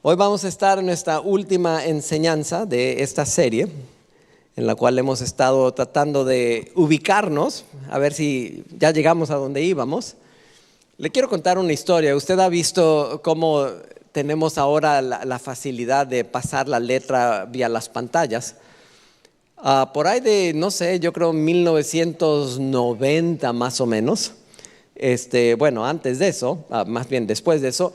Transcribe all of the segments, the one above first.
Hoy vamos a estar en nuestra última enseñanza de esta serie, en la cual hemos estado tratando de ubicarnos, a ver si ya llegamos a donde íbamos. Le quiero contar una historia. Usted ha visto cómo tenemos ahora la facilidad de pasar la letra vía las pantallas. Por ahí de, no sé, yo creo 1990 más o menos, bueno, antes de eso, más bien después de eso,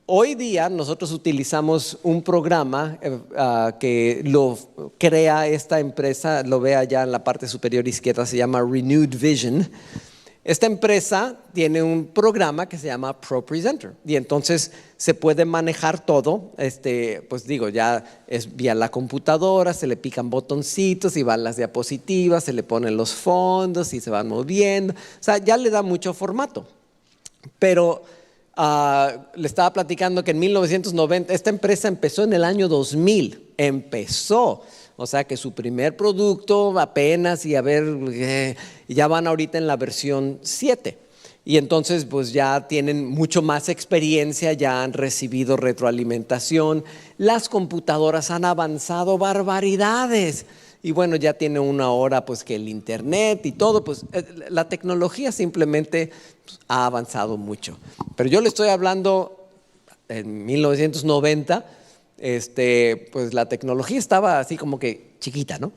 hoy día nosotros utilizamos un programa que lo crea esta empresa, lo ve allá en la parte superior izquierda, se llama Renewed Vision. Esta empresa tiene un programa que se llama ProPresenter y entonces se puede manejar todo, pues digo, ya es vía la computadora, se le pican botoncitos y van las diapositivas, se le ponen los fondos y se van moviendo, o sea, ya le da mucho formato. Pero le estaba platicando que en 1990, esta empresa empezó en el año 2000, o sea que su primer producto apenas y ya van ahorita en la versión 7 y entonces pues ya tienen mucho más experiencia, ya han recibido retroalimentación, las computadoras han avanzado barbaridades y bueno, ya tiene una hora pues que el internet y todo, pues la tecnología simplemente ha avanzado mucho. Pero yo le estoy hablando en 1990, pues la tecnología estaba así como que chiquita, ¿no?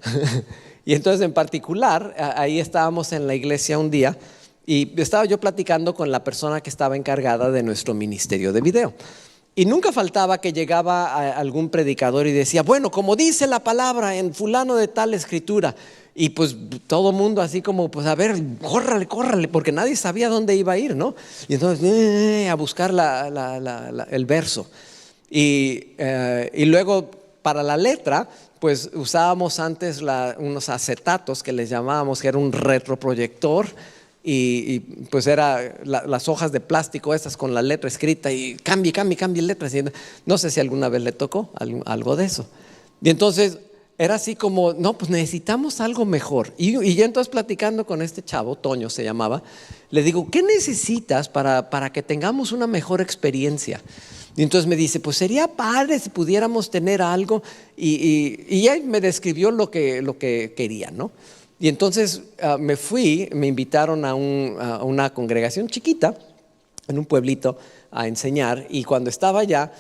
Y entonces en particular, ahí estábamos en la iglesia un día y estaba yo platicando con la persona que estaba encargada de nuestro ministerio de video. Y nunca faltaba que llegaba algún predicador y decía, bueno, como dice la palabra en fulano de tal escritura. Y pues todo mundo así como, pues a ver, córrale, porque nadie sabía dónde iba a ir, ¿no? Y entonces a buscar el verso. Y luego para la letra, pues usábamos antes unos acetatos que les llamábamos, que era un retroproyector. Y pues era las hojas de plástico esas con la letra escrita y cambie letras. No sé si alguna vez le tocó algo de eso. Y entonces era así como, no, pues necesitamos algo mejor. Y yo entonces platicando con este chavo, Toño se llamaba, le digo, ¿qué necesitas para que tengamos una mejor experiencia? Y entonces me dice, pues sería padre si pudiéramos tener algo. Y él me describió lo que quería, ¿no? Y entonces me invitaron a una congregación chiquita en un pueblito a enseñar y cuando estaba allá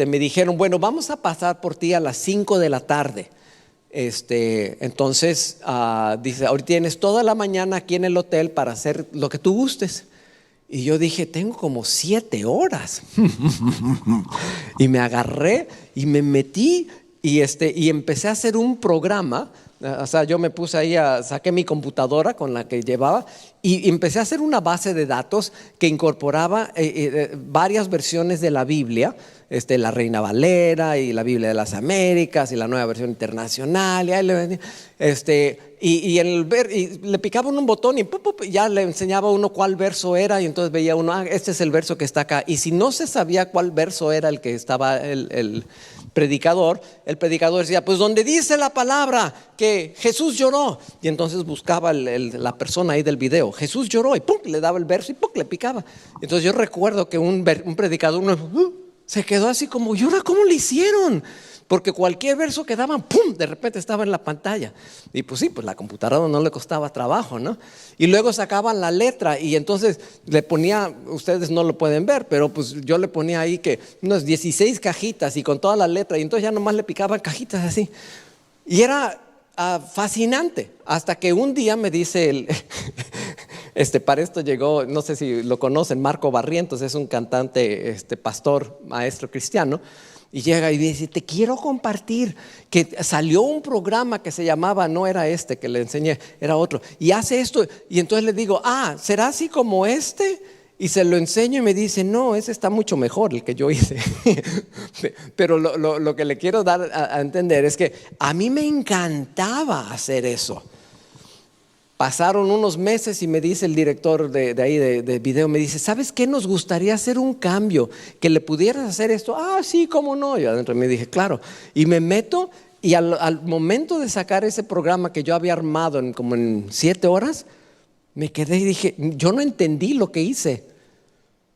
me dijeron, bueno, vamos a pasar por ti a las 5 de la tarde. Entonces dice, ahorita tienes toda la mañana aquí en el hotel para hacer lo que tú gustes. Y yo dije, tengo como 7 horas. Y me agarré y me metí y empecé a hacer un programa. O sea, yo me puse ahí, saqué mi computadora con la que llevaba y empecé a hacer una base de datos que incorporaba varias versiones de la Biblia, la Reina Valera y la Biblia de las Américas y la Nueva Versión Internacional, y le picaba un botón y ya le enseñaba a uno cuál verso era y entonces veía uno, este es el verso que está acá. Y si no se sabía cuál verso era el que estaba el predicador decía, pues donde dice la palabra que Jesús lloró, y entonces buscaba la persona ahí del video, Jesús lloró, y ¡pum!, le daba el verso y ¡pum!, le picaba. Entonces yo recuerdo que un predicador se quedó así como, ¿y ahora cómo le hicieron? Porque cualquier verso que daban, ¡pum!, de repente estaba en la pantalla. Y pues sí, pues la computadora no le costaba trabajo, ¿no? Y luego sacaban la letra y entonces le ponía, ustedes no lo pueden ver, pero pues yo le ponía ahí que unas 16 cajitas y con toda la letra y entonces ya nomás le picaban cajitas así. Y era fascinante, hasta que un día me dice para esto llegó, no sé si lo conocen, Marco Barrientos, es un cantante, pastor, maestro cristiano. Y llega y dice, te quiero compartir que salió un programa que se llamaba, no era que le enseñé, era otro, y hace esto. Y entonces le digo, ¿será así como Y se lo enseño y me dice, no, ese está mucho mejor, el que yo hice. Pero lo que le quiero dar a entender es que a mí me encantaba hacer eso. Pasaron unos meses y me dice el director de ahí de video, me dice, ¿sabes qué? Nos gustaría hacer un cambio, que le pudieras hacer esto. Sí, ¿cómo no? Yo adentro me dije, claro. Y me meto y al momento de sacar ese programa que yo había armado como en 7 horas, me quedé y dije, yo no entendí lo que hice.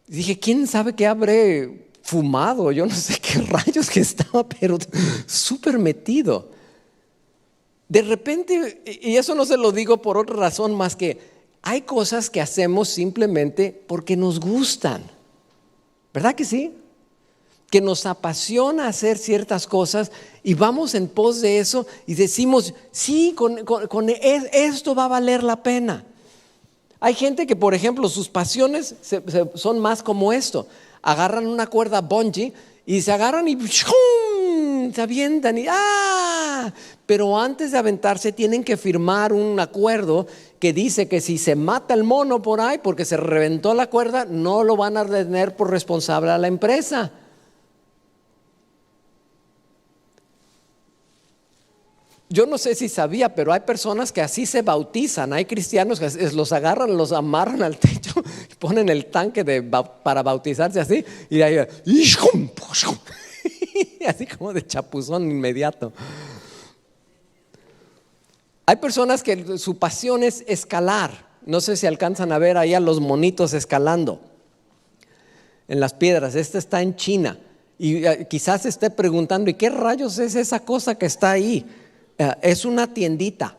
Dije, ¿quién sabe qué habré fumado, yo no sé qué rayos que estaba, pero súper metido. De repente, y eso no se lo digo por otra razón más que hay cosas que hacemos simplemente porque nos gustan. ¿Verdad que sí? Que nos apasiona hacer ciertas cosas y vamos en pos de eso y decimos, sí, con esto va a valer la pena. Hay gente que, por ejemplo, sus pasiones son más como esto. Agarran una cuerda bungee y se agarran y ¡shum! Se avientan y ¡ah! Pero antes de aventarse tienen que firmar un acuerdo que dice que si se mata el mono por ahí porque se reventó la cuerda, no lo van a tener por responsable a la empresa. Yo no sé si sabía, pero hay personas que así se bautizan. Hay cristianos que los agarran, los amarran al techo y ponen el tanque para bautizarse así. Y ahí, así como de chapuzón inmediato. Hay personas que su pasión es escalar. No sé si alcanzan a ver ahí a los monitos escalando en las piedras. Este está en China. Y quizás se esté preguntando, ¿y qué rayos es esa cosa que está ahí? Es una tiendita.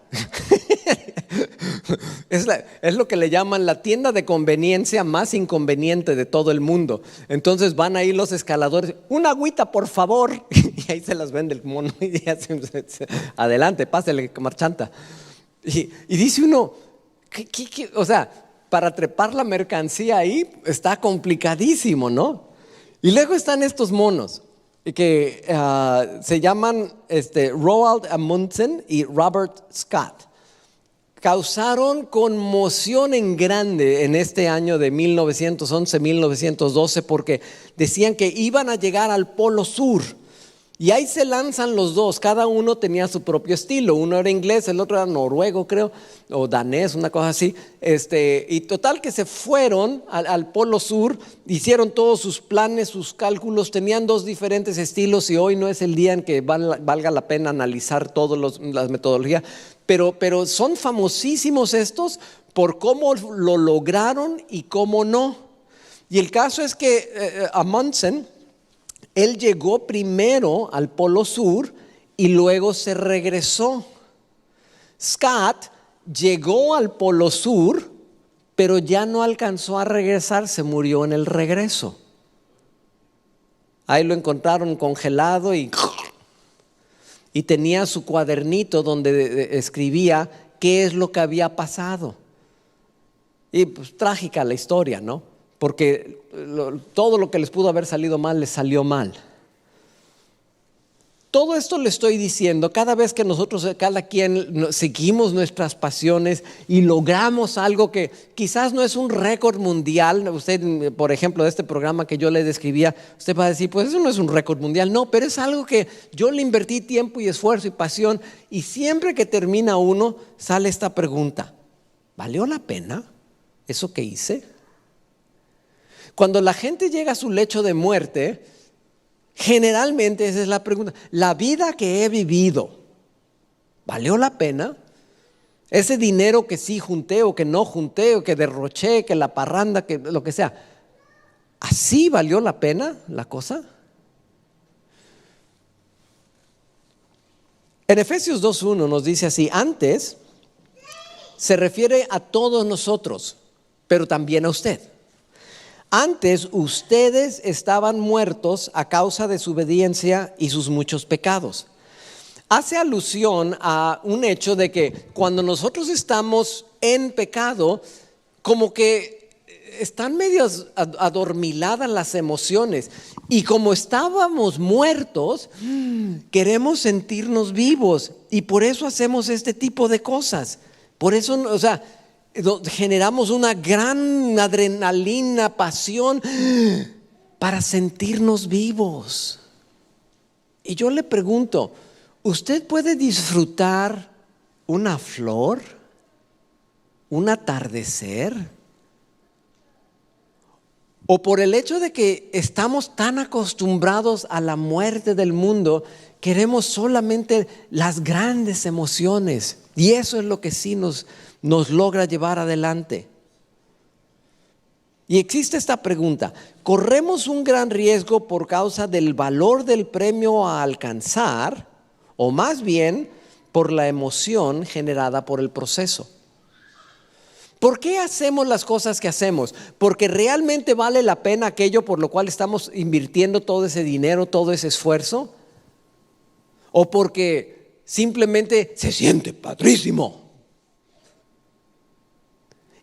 Es lo que le llaman la tienda de conveniencia más inconveniente de todo el mundo. Entonces van ahí los escaladores, una agüita por favor, y ahí se las vende el mono y ya adelante, pásele marchanta. Y dice uno, o sea, para trepar la mercancía ahí está complicadísimo, ¿no? Y luego están estos monos que se llaman Roald Amundsen y Robert Scott. Causaron conmoción en grande en este año de 1911-1912 porque decían que iban a llegar al Polo Sur. Y ahí se lanzan los dos, cada uno tenía su propio estilo, uno era inglés, el otro era noruego creo, o danés, una cosa así, y total que se fueron al Polo Sur, hicieron todos sus planes, sus cálculos, tenían dos diferentes estilos y hoy no es el día en que valga la pena analizar todas las metodologías, pero son famosísimos estos por cómo lo lograron y cómo no. Y el caso es que Amundsen, él llegó primero al Polo Sur y luego se regresó. Scott llegó al Polo Sur, pero ya no alcanzó a regresar, se murió en el regreso. Ahí lo encontraron congelado y tenía su cuadernito donde escribía qué es lo que había pasado. Y pues trágica la historia, ¿no? Porque todo lo que les pudo haber salido mal, les salió mal. Todo esto le estoy diciendo, cada vez que nosotros, cada quien seguimos nuestras pasiones y logramos algo que quizás no es un récord mundial. Usted, por ejemplo, de este programa que yo le describía, usted va a decir, pues eso no es un récord mundial. No, pero es algo que yo le invertí tiempo y esfuerzo y pasión. Y siempre que termina uno, sale esta pregunta: ¿valió la pena eso que hice? Cuando la gente llega a su lecho de muerte, generalmente esa es la pregunta: ¿la vida que he vivido valió la pena? Ese dinero que sí junté o que no junté o que derroché, que la parranda, que lo que sea, ¿así valió la pena la cosa? En Efesios 2:1 nos dice así: antes se refiere a todos nosotros, pero también a usted. Antes ustedes estaban muertos a causa de su obediencia y sus muchos pecados. Hace alusión a un hecho de que cuando nosotros estamos en pecado, como que están medio adormiladas las emociones. Y como estábamos muertos, queremos sentirnos vivos. Y por eso hacemos este tipo de cosas. Por eso, o sea, generamos una gran adrenalina, pasión para sentirnos vivos. Y yo le pregunto, ¿usted puede disfrutar una flor, un atardecer? O por el hecho de que estamos tan acostumbrados a la muerte del mundo, queremos solamente las grandes emociones. Y eso es lo que sí nos logra llevar adelante. Y existe esta pregunta: ¿corremos un gran riesgo por causa del valor del premio a alcanzar, o más bien por la emoción generada por el proceso? ¿Por qué hacemos las cosas que hacemos? ¿Porque realmente vale la pena aquello por lo cual estamos invirtiendo todo ese dinero, todo ese esfuerzo? ¿O porque simplemente se siente padrísimo?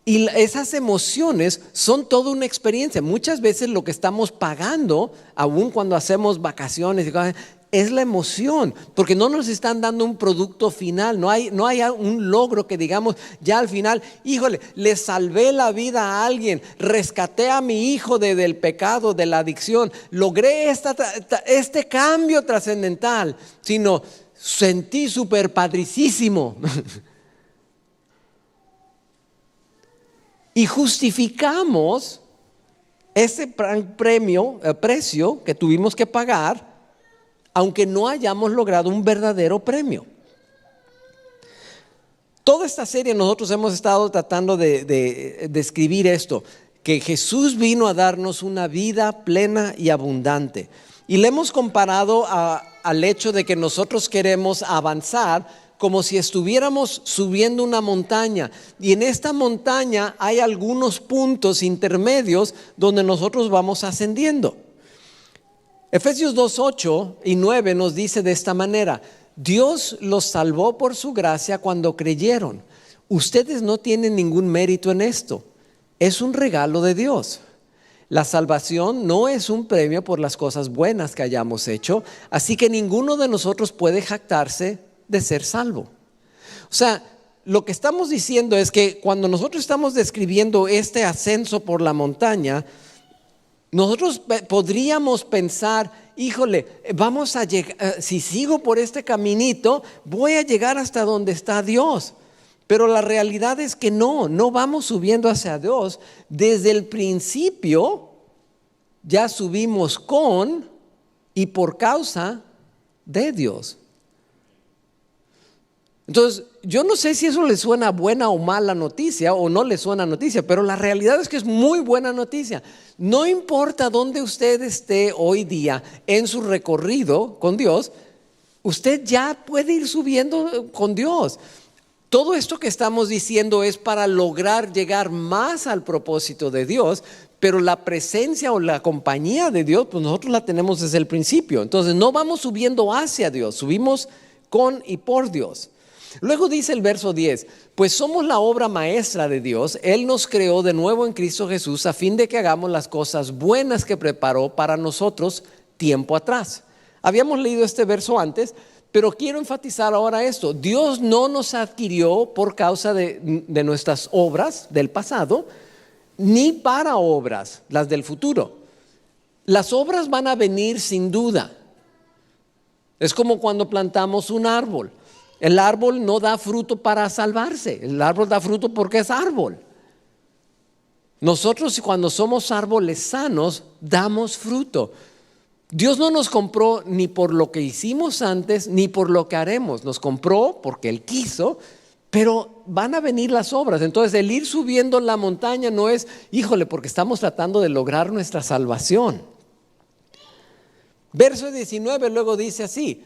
Y esas emociones son toda una experiencia. Muchas veces lo que estamos pagando, aun cuando hacemos vacaciones y cosas, es la emoción, porque no nos están dando un producto final, no hay un logro que digamos ya al final, híjole, le salvé la vida a alguien, rescaté a mi hijo del pecado, de la adicción, logré este cambio trascendental, sino sentí súper padricísimo. Y justificamos ese precio que tuvimos que pagar, aunque no hayamos logrado un verdadero premio. Toda esta serie nosotros hemos estado tratando de describir esto, que Jesús vino a darnos una vida plena y abundante. Y le hemos comparado al hecho de que nosotros queremos avanzar como si estuviéramos subiendo una montaña. Y en esta montaña hay algunos puntos intermedios donde nosotros vamos ascendiendo. Efesios 2:8 y 9 nos dice de esta manera: Dios los salvó por su gracia cuando creyeron. Ustedes no tienen ningún mérito en esto. Es un regalo de Dios. La salvación no es un premio por las cosas buenas que hayamos hecho, así que ninguno de nosotros puede jactarse de ser salvo. O sea, lo que estamos diciendo es que cuando nosotros estamos describiendo este ascenso por la montaña, nosotros podríamos pensar, híjole, vamos a llegar, si sigo por este caminito, voy a llegar hasta donde está Dios. Pero la realidad es que no vamos subiendo hacia Dios. Desde el principio ya subimos con y por causa de Dios. Entonces, yo no sé si eso le suena buena o mala noticia, o no le suena noticia, pero la realidad es que es muy buena noticia. No importa dónde usted esté hoy día en su recorrido con Dios, usted ya puede ir subiendo con Dios. Todo esto que estamos diciendo es para lograr llegar más al propósito de Dios, pero la presencia o la compañía de Dios, pues nosotros la tenemos desde el principio. Entonces no vamos subiendo hacia Dios, subimos con y por Dios. Luego dice el verso 10, pues somos la obra maestra de Dios. Él nos creó de nuevo en Cristo Jesús a fin de que hagamos las cosas buenas que preparó para nosotros tiempo atrás. Habíamos leído este verso antes, pero quiero enfatizar ahora esto. Dios no nos adquirió por causa de nuestras obras del pasado, ni para obras, las del futuro. Las obras van a venir sin duda. Es como cuando plantamos un árbol. El árbol no da fruto para salvarse, el árbol da fruto porque es árbol. Nosotros, cuando somos árboles sanos, damos fruto. Dios no nos compró ni por lo que hicimos antes, ni por lo que haremos. Nos compró porque Él quiso, pero van a venir las obras. Entonces el ir subiendo la montaña no es, híjole, porque estamos tratando de lograr nuestra salvación. Verso 19 luego dice así: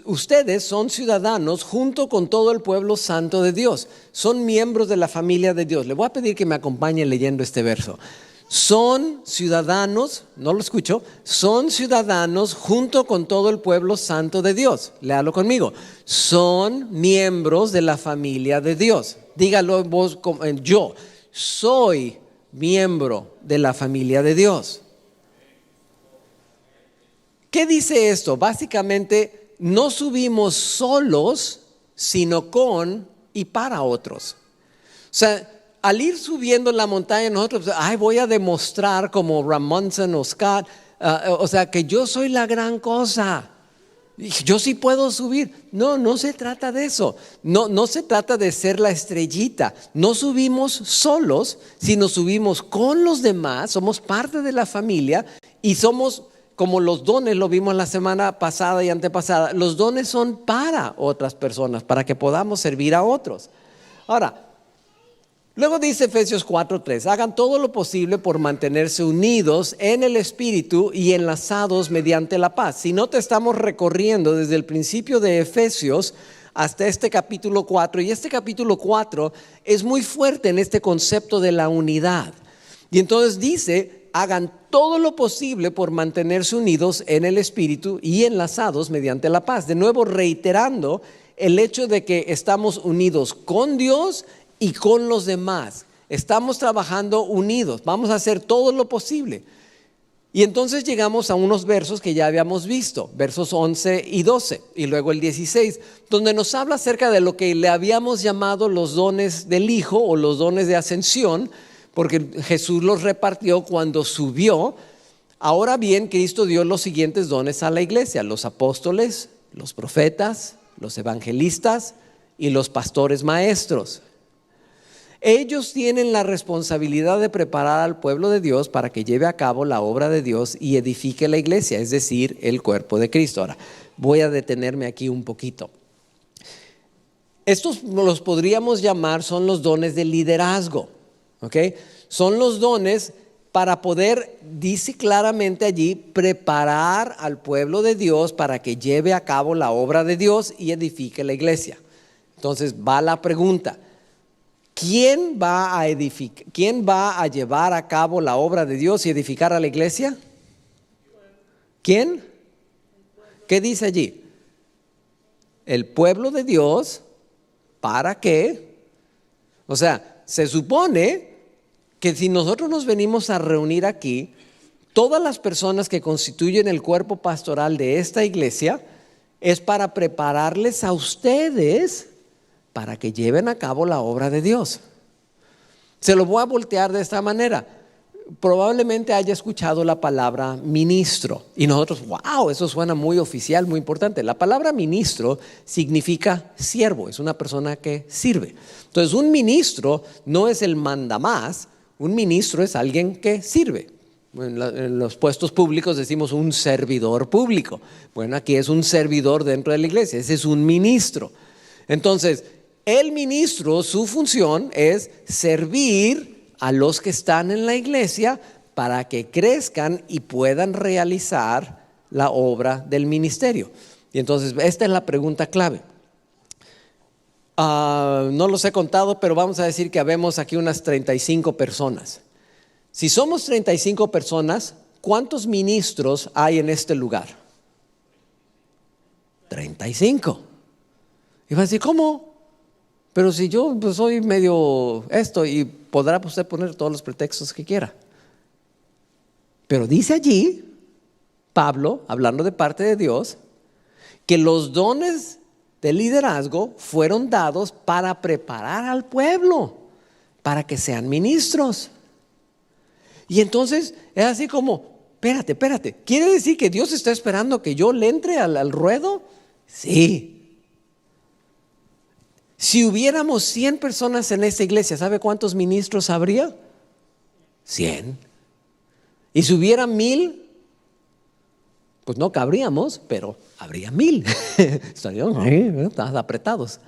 ustedes son ciudadanos junto con todo el pueblo santo de Dios. Son miembros de la familia de Dios. Le voy a pedir que me acompañe leyendo este verso. Son ciudadanos, no lo escucho, son ciudadanos junto con todo el pueblo santo de Dios. Léalo conmigo. Son miembros de la familia de Dios. Dígalo vos, yo soy miembro de la familia de Dios. ¿Qué dice esto? Básicamente, no subimos solos, sino con y para otros. O sea, al ir subiendo la montaña, nosotros, voy a demostrar como Ramonson o Scott, o sea, que yo soy la gran cosa. Yo sí puedo subir. No se trata de eso. No se trata de ser la estrellita. No subimos solos, sino subimos con los demás. Somos parte de la familia y somos como los dones, lo vimos la semana pasada y antepasada. Los dones son para otras personas, para que podamos servir a otros. Ahora, Luego dice Efesios 4:3, hagan todo lo posible por mantenerse unidos en el Espíritu y enlazados mediante la paz. Si no, te estamos recorriendo desde el principio de Efesios hasta este capítulo 4, y este capítulo 4 es muy fuerte en este concepto de la unidad. Y entonces dice, hagan todo lo posible por mantenerse unidos en el Espíritu y enlazados mediante la paz. De nuevo reiterando el hecho de que estamos unidos con Dios y con los demás. Estamos trabajando unidos, vamos a hacer todo lo posible. Y entonces llegamos a unos versos que ya habíamos visto, versos 11 y 12, y luego el 16, donde nos habla acerca de lo que le habíamos llamado los dones del Hijo o los dones de ascensión, porque Jesús los repartió cuando subió. Ahora bien, Cristo dio los siguientes dones a la iglesia: los apóstoles, los profetas, los evangelistas y los pastores maestros. Ellos tienen la responsabilidad de preparar al pueblo de Dios para que lleve a cabo la obra de Dios y edifique la iglesia, es decir, el cuerpo de Cristo. Ahora, voy a detenerme aquí un poquito. Estos los podríamos llamar, son los dones de liderazgo, ¿ok? Son los dones para poder, dice claramente allí, preparar al pueblo de Dios para que lleve a cabo la obra de Dios y edifique la iglesia. Entonces va la pregunta: ¿quién va a llevar a cabo la obra de Dios y edificar a la iglesia? ¿Quién? ¿Qué dice allí? El pueblo de Dios. ¿Para qué? O sea, se supone que si nosotros nos venimos a reunir aquí, todas las personas que constituyen el cuerpo pastoral de esta iglesia, es para prepararles a ustedes para que lleven a cabo la obra de Dios. Se lo voy a voltear de esta manera. Probablemente haya escuchado la palabra ministro y nosotros, wow, eso suena muy oficial, muy importante. La palabra ministro significa siervo, es una persona que sirve. Entonces, un ministro no es el mandamás, un ministro es alguien que sirve. En los puestos públicos decimos un servidor público. Bueno, aquí es un servidor dentro de la iglesia, ese es un ministro. Entonces, el ministro, su función es servir a los que están en la iglesia para que crezcan y puedan realizar la obra del ministerio. Y entonces esta es la pregunta clave. No los he contado, pero vamos a decir que habemos aquí unas 35 personas. Si somos 35 personas, ¿cuántos ministros hay en este lugar? 35. Y va a decir, ¿cómo? Pero si yo pues, soy medio esto, y podrá usted poner todos los pretextos que quiera. Pero dice allí, Pablo, hablando de parte de Dios, que los dones de liderazgo fueron dados para preparar al pueblo, para que sean ministros. Y entonces es así como, espérate, ¿quiere decir que Dios está esperando que yo le entre al ruedo? Sí. Si hubiéramos 100 personas en esta iglesia, ¿sabe cuántos ministros habría? 100. Y si hubiera 1000, pues no cabríamos, pero habría 1000. Estarían ahí, apretados.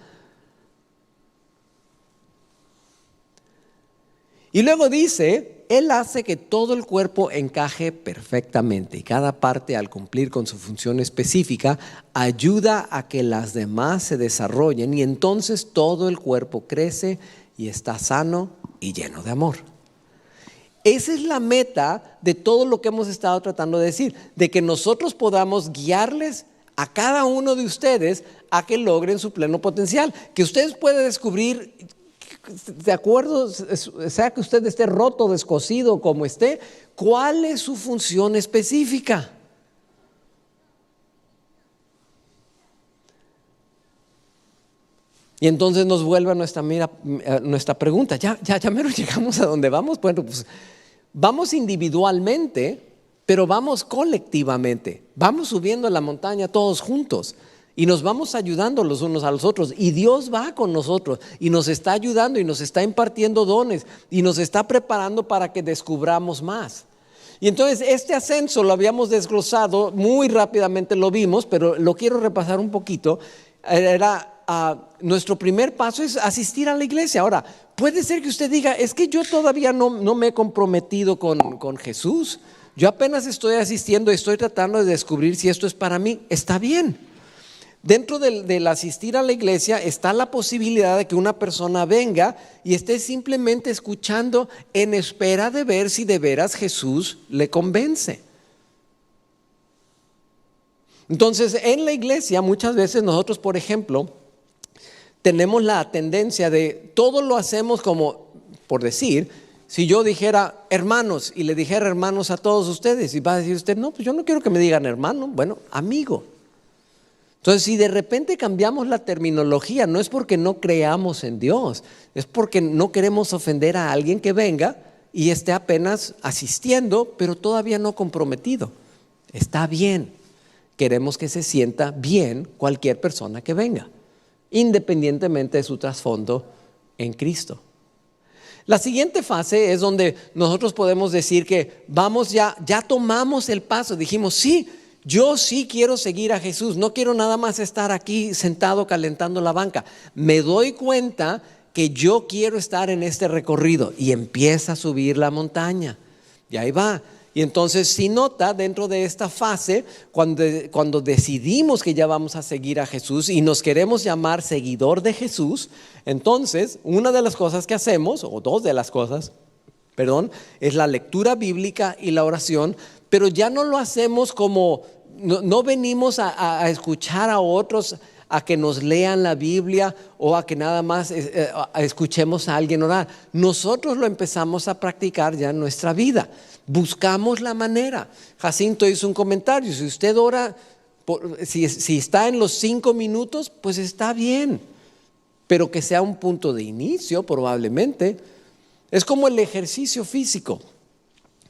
Y luego dice, Él hace que todo el cuerpo encaje perfectamente y cada parte, al cumplir con su función específica, ayuda a que las demás se desarrollen, y entonces todo el cuerpo crece y está sano y lleno de amor. Esa es la meta de todo lo que hemos estado tratando de decir, de que nosotros podamos guiarles a cada uno de ustedes a que logren su pleno potencial, que ustedes puedan descubrir, de acuerdo, sea que usted esté roto, descosido, como esté, ¿cuál es su función específica? Y entonces nos vuelve a nuestra pregunta, ya mero llegamos a donde vamos. Bueno, pues vamos individualmente, pero vamos colectivamente, vamos subiendo la montaña todos juntos. Y nos vamos ayudando los unos a los otros, y Dios va con nosotros y nos está ayudando y nos está impartiendo dones y nos está preparando para que descubramos más. Y entonces este ascenso lo habíamos desglosado muy rápidamente, lo vimos, pero lo quiero repasar un poquito. Era nuestro primer paso es asistir a la iglesia. Ahora, puede ser que usted diga, es que yo todavía no me he comprometido con Jesús. Yo apenas estoy asistiendo y estoy tratando de descubrir si esto es para mí. Está bien. Dentro del asistir a la iglesia está la posibilidad de que una persona venga y esté simplemente escuchando en espera de ver si de veras Jesús le convence. Entonces, en la iglesia muchas veces nosotros, por ejemplo, tenemos la tendencia de todo lo hacemos como, por decir, si yo dijera hermanos y le dijera hermanos a todos ustedes, y va a decir usted, no, pues yo no quiero que me digan hermano, bueno, amigo. Entonces, si de repente cambiamos la terminología, no es porque no creamos en Dios, es porque no queremos ofender a alguien que venga y esté apenas asistiendo, pero todavía no comprometido. Está bien. Queremos que se sienta bien cualquier persona que venga, independientemente de su trasfondo en Cristo. La siguiente fase es donde nosotros podemos decir que vamos ya tomamos el paso, dijimos sí, yo sí quiero seguir a Jesús, no quiero nada más estar aquí sentado calentando la banca. Me doy cuenta que yo quiero estar en este recorrido y empieza a subir la montaña y ahí va. Y entonces si nota dentro de esta fase, cuando decidimos que ya vamos a seguir a Jesús y nos queremos llamar seguidor de Jesús, entonces una de las cosas que hacemos, o dos de las cosas, es la lectura bíblica y la oración, pero ya no lo hacemos como, no venimos a escuchar a otros a que nos lean la Biblia o a que nada más escuchemos a alguien orar. Nosotros lo empezamos a practicar ya en nuestra vida. Buscamos la manera. Jacinto hizo un comentario, si usted ora, si está en los 5 minutos, pues está bien, pero que sea un punto de inicio probablemente. Es como el ejercicio físico.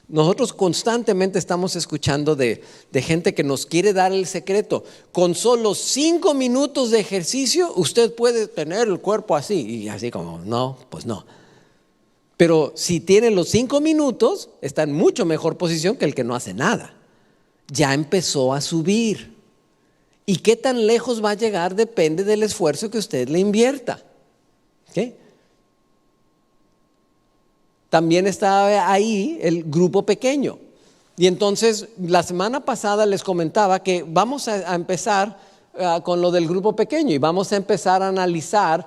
Nosotros constantemente estamos escuchando de gente que nos quiere dar el secreto. Con solo 5 minutos de ejercicio usted puede tener el cuerpo así. Y así como, no, pues no. Pero si tiene los 5 minutos, está en mucho mejor posición que el que no hace nada. Ya empezó a subir. Y qué tan lejos va a llegar depende del esfuerzo que usted le invierta. ¿Okay? También está ahí el grupo pequeño. Y entonces la semana pasada les comentaba que vamos a empezar con lo del grupo pequeño y vamos a empezar a analizar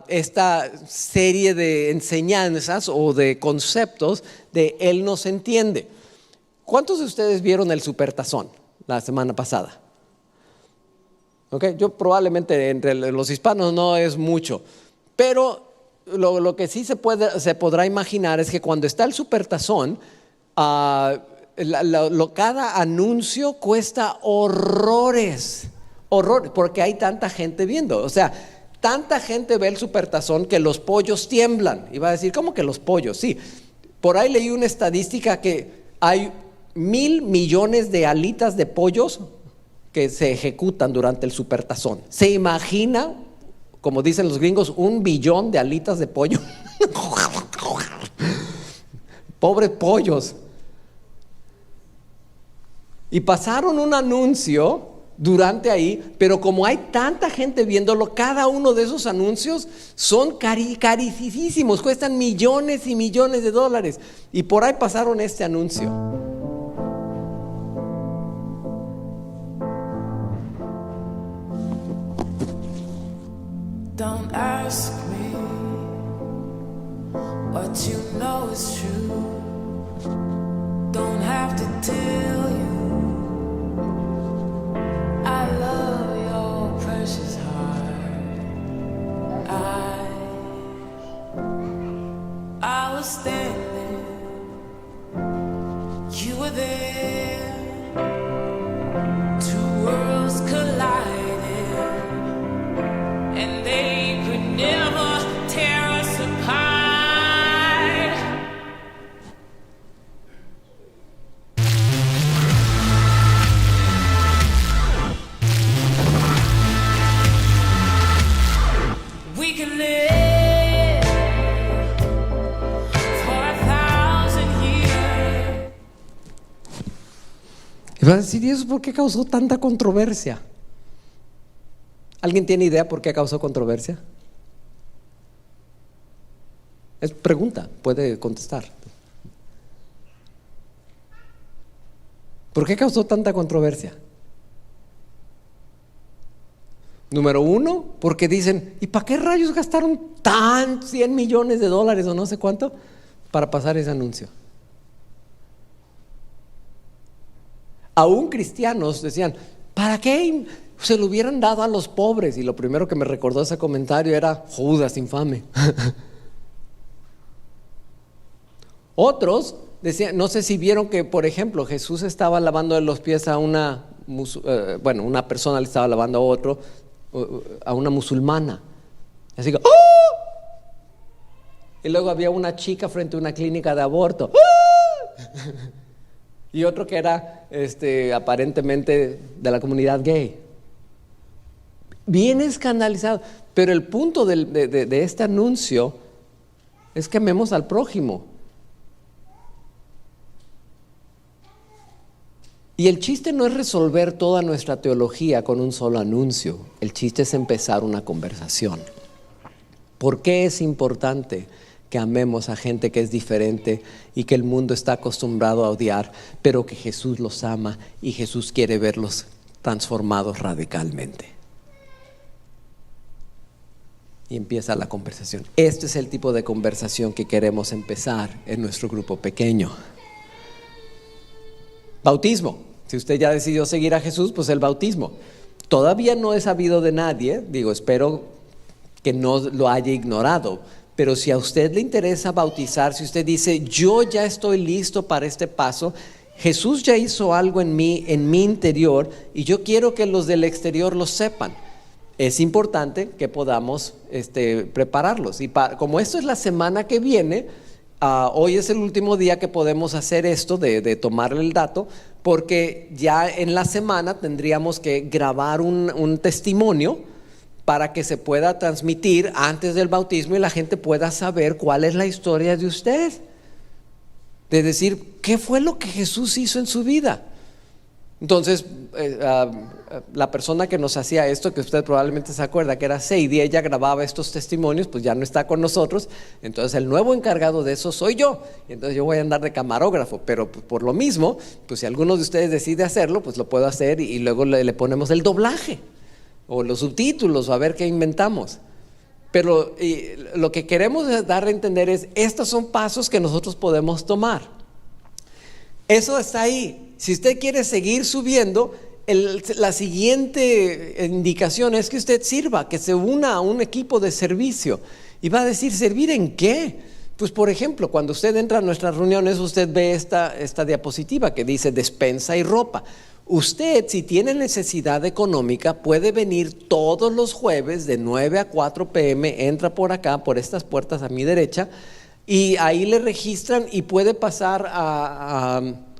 esta serie de enseñanzas o de conceptos de Él nos entiende. ¿Cuántos de ustedes vieron el Supertazón la semana pasada? Okay, yo probablemente entre los hispanos no es mucho, pero lo que sí se podrá imaginar es que cuando está el Supertazón, cada anuncio cuesta horrores, porque hay tanta gente viendo. O sea, tanta gente ve el Supertazón que los pollos tiemblan. Y va a decir, ¿cómo que los pollos? Sí, por ahí leí una estadística que hay 1,000 millones de alitas de pollos que se ejecutan durante el Supertazón. ¿Se imagina, como dicen los gringos, 1 billón de alitas de pollo? Pobres pollos. Y pasaron un anuncio durante ahí, pero como hay tanta gente viéndolo, cada uno de esos anuncios son carísimos, cuestan millones y millones de dólares. Y por ahí pasaron este anuncio. Don't ask me what you know is true. Don't have to tell you I love your precious heart. I was standing, you were there. Two worlds collided, and they could never tear us apart. We can live for 1,000 years. Y vas a decir, ¿y eso por qué causó tanta controversia? ¿Alguien tiene idea por qué causó controversia? Es pregunta, puede contestar. ¿Por qué causó tanta controversia? Número uno, porque dicen, ¿y para qué rayos gastaron 100 millones de dólares o no sé cuánto para pasar ese anuncio? Aún cristianos decían, ¿para qué se lo hubieran dado a los pobres? Y lo primero que me recordó ese comentario era, Judas infame. Otros decían, no sé si vieron que, por ejemplo, Jesús estaba lavando los pies a una persona le estaba lavando a una musulmana. Así que, ¡oh! Y luego había una chica frente a una clínica de aborto. ¡Oh! Y otro que era aparentemente de la comunidad gay. Bien escandalizado. Pero el punto de este anuncio es que amemos al prójimo. Y el chiste no es resolver toda nuestra teología con un solo anuncio. El chiste es empezar una conversación. ¿Por qué es importante que amemos a gente que es diferente y que el mundo está acostumbrado a odiar, pero que Jesús los ama y Jesús quiere verlos transformados radicalmente? Y empieza la conversación. Este es el tipo de conversación que queremos empezar en nuestro grupo pequeño. Bautismo. Si usted ya decidió seguir a Jesús, pues el bautismo. Todavía no he sabido de nadie, espero que no lo haya ignorado, pero si a usted le interesa bautizar, si usted dice, yo ya estoy listo para este paso, Jesús ya hizo algo en mi interior y yo quiero que los del exterior lo sepan. Es importante que podamos prepararlos. Y como esto es la semana que viene, hoy es el último día que podemos hacer esto de tomarle el dato, porque ya en la semana tendríamos que grabar un testimonio para que se pueda transmitir antes del bautismo y la gente pueda saber cuál es la historia de usted. De decir, ¿qué fue lo que Jesús hizo en su vida? Entonces, la persona que nos hacía esto, que usted probablemente se acuerda que era Sadie, ella grababa estos testimonios, pues ya no está con nosotros. Entonces el nuevo encargado de eso soy yo. Entonces yo voy a andar de camarógrafo, pero por lo mismo, pues si alguno de ustedes decide hacerlo, pues lo puedo hacer y luego le ponemos el doblaje o los subtítulos o a ver qué inventamos. Pero lo que queremos dar a entender es, estos son pasos que nosotros podemos tomar. Eso está ahí. Si usted quiere seguir subiendo, la siguiente indicación es que usted sirva, que se una a un equipo de servicio. Y va a decir, ¿servir en qué? Pues por ejemplo, cuando usted entra a nuestras reuniones, usted ve esta diapositiva que dice despensa y ropa. Usted, si tiene necesidad económica, puede venir todos los jueves de 9 a 4 p.m., entra por acá, por estas puertas a mi derecha, y ahí le registran y puede pasar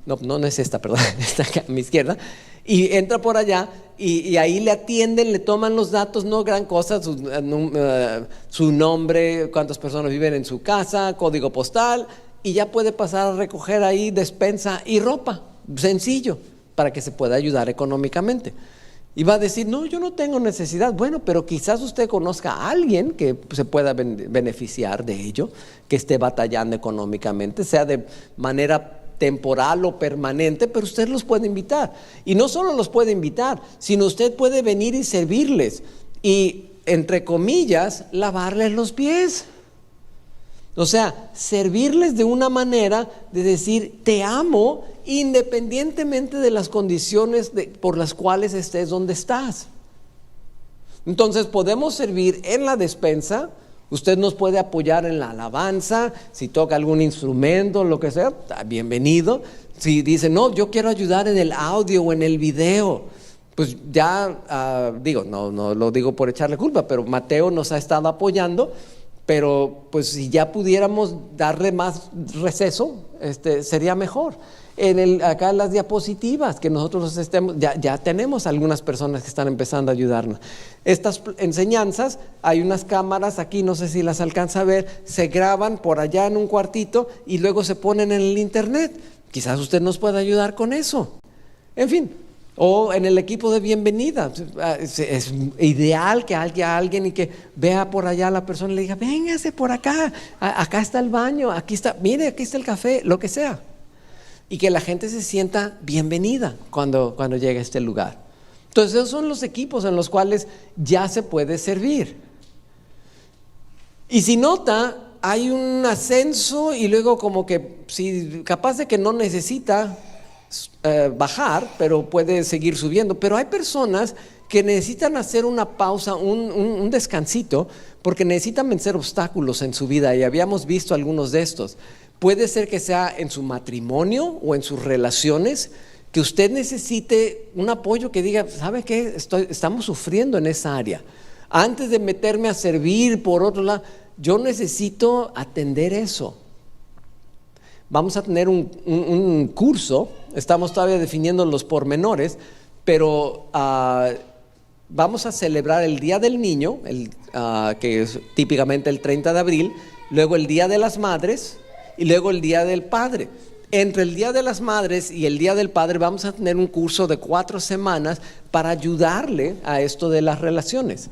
no es esta, perdón, está acá a mi izquierda, y entra por allá y ahí le atienden, le toman los datos, no gran cosa, su nombre, cuántas personas viven en su casa, código postal, y ya puede pasar a recoger ahí despensa y ropa, sencillo, para que se pueda ayudar económicamente. Y va a decir, no, yo no tengo necesidad. Bueno, pero quizás usted conozca a alguien que se pueda beneficiar de ello, que esté batallando económicamente, sea de manera temporal o permanente, pero usted los puede invitar. Y no solo los puede invitar, sino usted puede venir y servirles y, entre comillas, lavarles los pies. O sea, servirles de una manera de decir, te amo independientemente de las condiciones por las cuales estés donde estás. Entonces podemos servir en la despensa. Usted nos puede apoyar en la alabanza, si toca algún instrumento, lo que sea, bienvenido. Si dice, no, yo quiero ayudar en el audio o en el video, pues ya, no lo digo por echarle culpa, pero Mateo nos ha estado apoyando, pero pues si ya pudiéramos darle más receso, sería mejor. Acá en las diapositivas que nosotros ya tenemos algunas personas que están empezando a ayudarnos. Estas enseñanzas, hay unas cámaras aquí, no sé si las alcanza a ver, se graban por allá en un cuartito y luego se ponen en el internet. Quizás usted nos pueda ayudar con eso. En fin, O en el equipo de bienvenida, es ideal que haya alguien y que vea por allá a la persona y le diga, véngase por acá, acá está el baño, aquí está, mire, aquí está el café, lo que sea. Y que la gente se sienta bienvenida cuando llegue a este lugar. Entonces esos son los equipos en los cuales ya se puede servir. Y si nota, hay un ascenso y luego como que si capaz de que no necesita bajar, pero puede seguir subiendo. Pero hay personas que necesitan hacer una pausa, un descansito, porque necesitan vencer obstáculos en su vida, y habíamos visto algunos de estos. Puede ser que sea en su matrimonio o en sus relaciones, que usted necesite un apoyo que diga, ¿sabe qué? Estamos sufriendo en esa área. Antes de meterme a servir por otro lado, yo necesito atender eso. Vamos a tener un curso, estamos todavía definiendo los pormenores, pero vamos a celebrar el Día del Niño, que es típicamente el 30 de abril, luego el Día de las Madres y luego el Día del Padre. Entre el Día de las Madres y el Día del Padre vamos a tener un curso de 4 semanas para ayudarle a esto de las relaciones.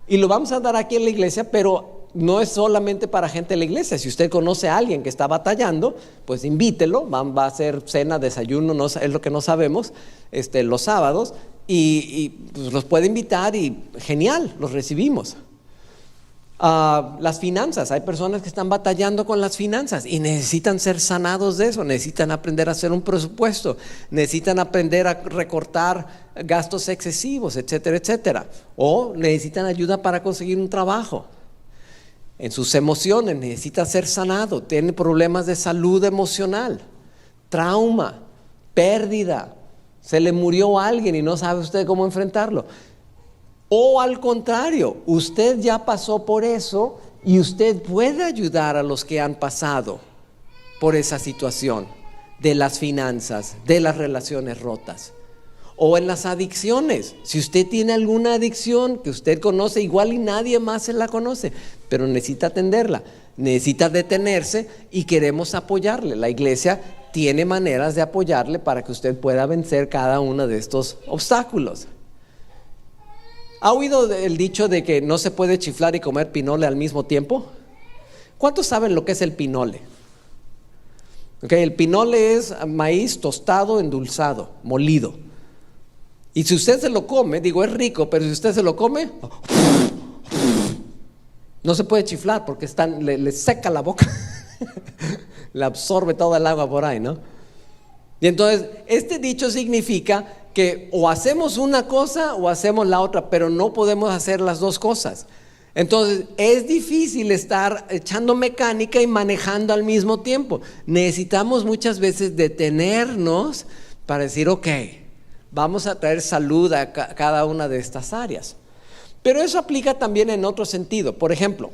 Y lo vamos a dar aquí en la iglesia, pero no es solamente para gente de la iglesia. Si usted conoce a alguien que está batallando, pues invítelo. Va a ser cena, desayuno, no, es lo que no sabemos, los sábados, y pues los puede invitar y genial, los recibimos. Las finanzas, hay personas que están batallando con las finanzas y necesitan ser sanados de eso, necesitan aprender a hacer un presupuesto, necesitan aprender a recortar gastos excesivos, etcétera, etcétera. O necesitan ayuda para conseguir un trabajo. En sus emociones necesita ser sanado, tiene problemas de salud emocional, trauma, pérdida, se le murió alguien y no sabe usted cómo enfrentarlo. O al contrario, usted ya pasó por eso y usted puede ayudar a los que han pasado por esa situación de las finanzas, de las relaciones rotas. O en las adicciones, si usted tiene alguna adicción que usted conoce, igual y nadie más se la conoce, pero necesita atenderla, necesita detenerse y queremos apoyarle. La iglesia tiene maneras de apoyarle para que usted pueda vencer cada uno de estos obstáculos. ¿Ha oído el dicho de que no se puede chiflar y comer pinole al mismo tiempo? ¿Cuántos saben lo que es el pinole? El pinole es maíz tostado, endulzado, molido. Y si usted se lo come, digo, es rico, pero si usted se lo come, no se puede chiflar porque le seca la boca, le absorbe toda el agua por ahí, ¿no? Y entonces, este dicho significa que o hacemos una cosa o hacemos la otra, pero no podemos hacer las dos cosas. Entonces, es difícil estar echando mecánica y manejando al mismo tiempo. Necesitamos muchas veces detenernos para decir, ok, vamos a traer salud a cada una de estas áreas. Pero eso aplica también en otro sentido. Por ejemplo,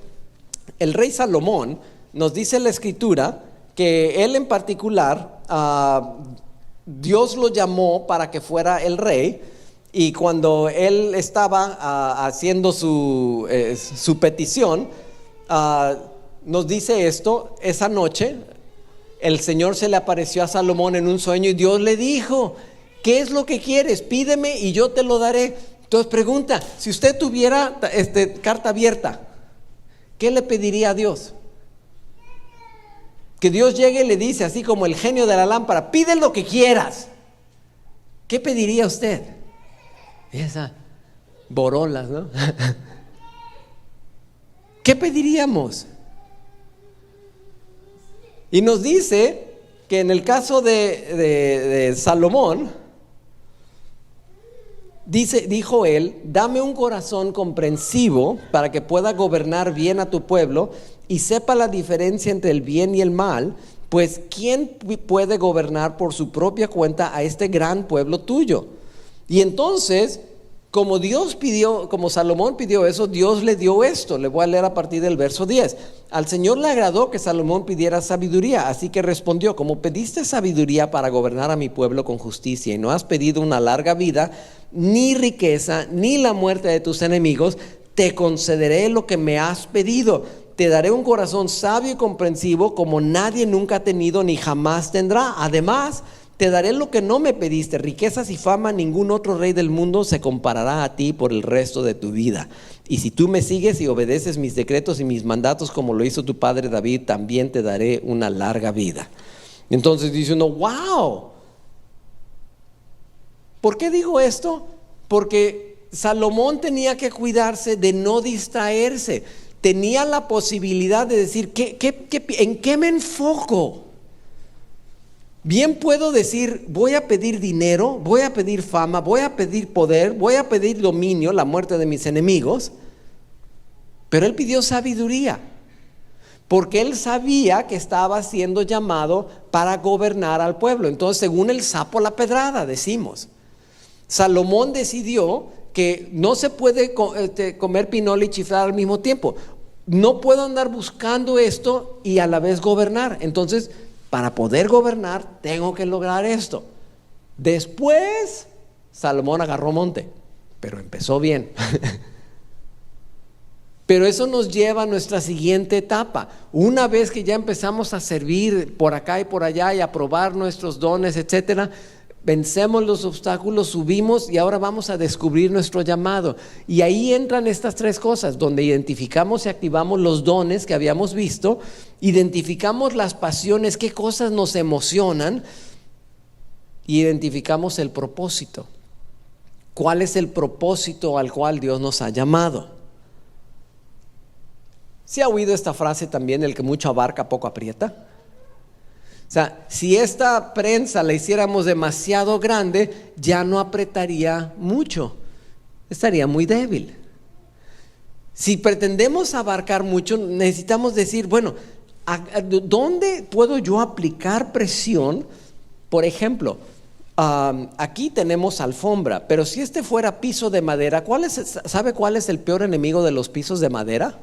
el rey Salomón nos dice en la escritura que él en particular, Dios lo llamó para que fuera el rey, y cuando él estaba haciendo su petición, nos dice esto: esa noche el Señor se le apareció a Salomón en un sueño y Dios le dijo, ¿qué es lo que quieres? Pídeme y yo te lo daré. Entonces pregunta, si usted tuviera carta abierta, ¿qué le pediría a Dios? Que Dios llegue y le dice, así como el genio de la lámpara, pide lo que quieras. ¿Qué pediría usted? Y esa borolas, ¿no? ¿Qué pediríamos? Y nos dice que en el caso de Salomón, dijo él, dame un corazón comprensivo para que pueda gobernar bien a tu pueblo y sepa la diferencia entre el bien y el mal, pues ¿quién puede gobernar por su propia cuenta a este gran pueblo tuyo? Y entonces, como Salomón pidió eso, Dios le dio esto. Le voy a leer a partir del verso 10. Al Señor le agradó que Salomón pidiera sabiduría, así que respondió, como pediste sabiduría para gobernar a mi pueblo con justicia y no has pedido una larga vida, ni riqueza, ni la muerte de tus enemigos, te concederé lo que me has pedido. Te daré un corazón sabio y comprensivo como nadie nunca ha tenido ni jamás tendrá. Además, Te daré lo que no me pediste, riquezas y fama. Ningún otro rey del mundo se comparará a ti por el resto de tu vida. Y si tú me sigues y obedeces mis decretos y mis mandatos como lo hizo tu padre David, también te daré una larga vida. Entonces dice uno, wow. ¿Por qué digo esto? Porque Salomón tenía que cuidarse de no distraerse. Tenía la posibilidad de decir, ¿en qué me enfoco? Bien puedo decir, voy a pedir dinero, voy a pedir fama, voy a pedir poder, voy a pedir dominio, la muerte de mis enemigos. Pero él pidió sabiduría, porque él sabía que estaba siendo llamado para gobernar al pueblo. Entonces, según el sapo la pedrada, decimos. Salomón decidió que no se puede comer pinole y chiflar al mismo tiempo. No puedo andar buscando esto y a la vez gobernar. Entonces, para poder gobernar, tengo que lograr esto. Después, Salomón agarró monte, pero empezó bien. Pero eso nos lleva a nuestra siguiente etapa. Una vez que ya empezamos a servir por acá y por allá y a probar nuestros dones, etcétera, vencemos los obstáculos, subimos y ahora vamos a descubrir nuestro llamado. Y ahí entran estas tres cosas, donde identificamos y activamos los dones que habíamos visto, identificamos las pasiones, qué cosas nos emocionan, y identificamos el propósito. ¿Cuál es el propósito al cual Dios nos ha llamado? ¿Se ha oído esta frase también, el que mucho abarca, poco aprieta? O sea, si esta prensa la hiciéramos demasiado grande, ya no apretaría mucho, estaría muy débil. Si pretendemos abarcar mucho, necesitamos decir, bueno, ¿dónde puedo yo aplicar presión? Por ejemplo, aquí tenemos alfombra, pero si este fuera piso de madera, ¿sabe cuál es el peor enemigo de los pisos de madera?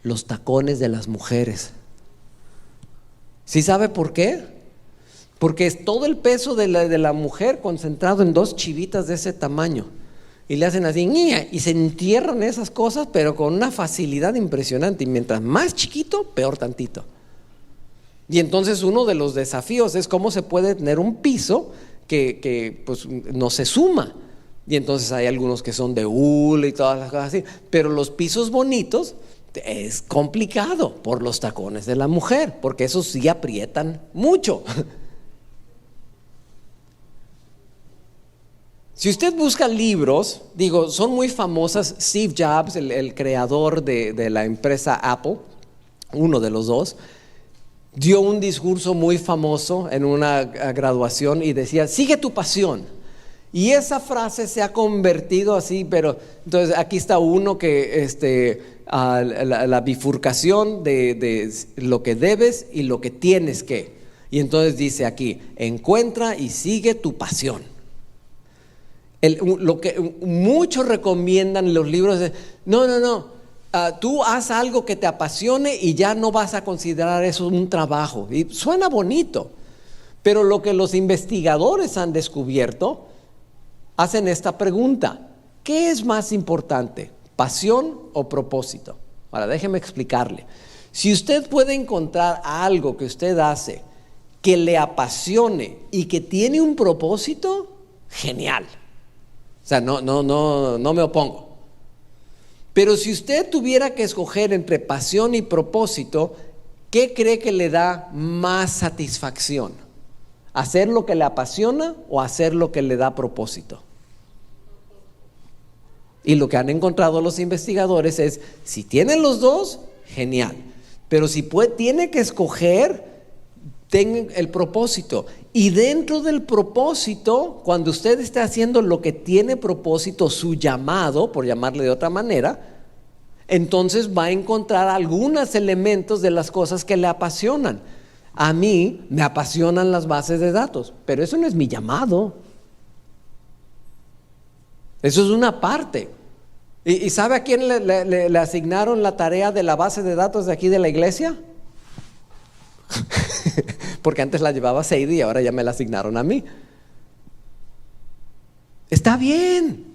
Los tacones de las mujeres. ¿Sí sabe por qué? Porque es todo el peso de la mujer concentrado en dos chivitas de ese tamaño. Y le hacen así, ¡nia! Y se entierran esas cosas, pero con una facilidad impresionante. Y mientras más chiquito, peor tantito. Y entonces uno de los desafíos es cómo se puede tener un piso que pues no se suma. Y entonces hay algunos que son de hule y todas las cosas así. Pero los pisos bonitos es complicado por los tacones de la mujer, porque esos sí aprietan mucho. Si usted busca libros, son muy famosas. Steve Jobs, el creador de la empresa Apple, uno de los dos, dio un discurso muy famoso en una graduación y decía, sigue tu pasión. Y esa frase se ha convertido así, pero entonces aquí está uno que la bifurcación de lo que debes y lo que tienes que. Y entonces dice aquí, encuentra y sigue tu pasión. Lo que muchos recomiendan en los libros es, no, tú haz algo que te apasione y ya no vas a considerar eso un trabajo. Y suena bonito, pero lo que los investigadores han descubierto, hacen esta pregunta: ¿qué es más importante, pasión o propósito? Ahora déjeme explicarle. Si usted puede encontrar algo que usted hace que le apasione y que tiene un propósito, genial. O sea, no me opongo. Pero si usted tuviera que escoger entre pasión y propósito, ¿qué cree que le da más satisfacción? ¿Hacer lo que le apasiona o hacer lo que le da propósito? Y lo que han encontrado los investigadores es, si tienen los dos, genial. Pero si tiene que escoger, tenga el propósito. Y dentro del propósito, cuando usted esté haciendo lo que tiene propósito, su llamado, por llamarle de otra manera, entonces va a encontrar algunos elementos de las cosas que le apasionan. A mí me apasionan las bases de datos, pero eso no es mi llamado. Eso es una parte. ¿Y sabe a quién le asignaron la tarea de la base de datos de aquí de la iglesia? Porque antes la llevaba Sadie y ahora ya me la asignaron a mí. Está bien,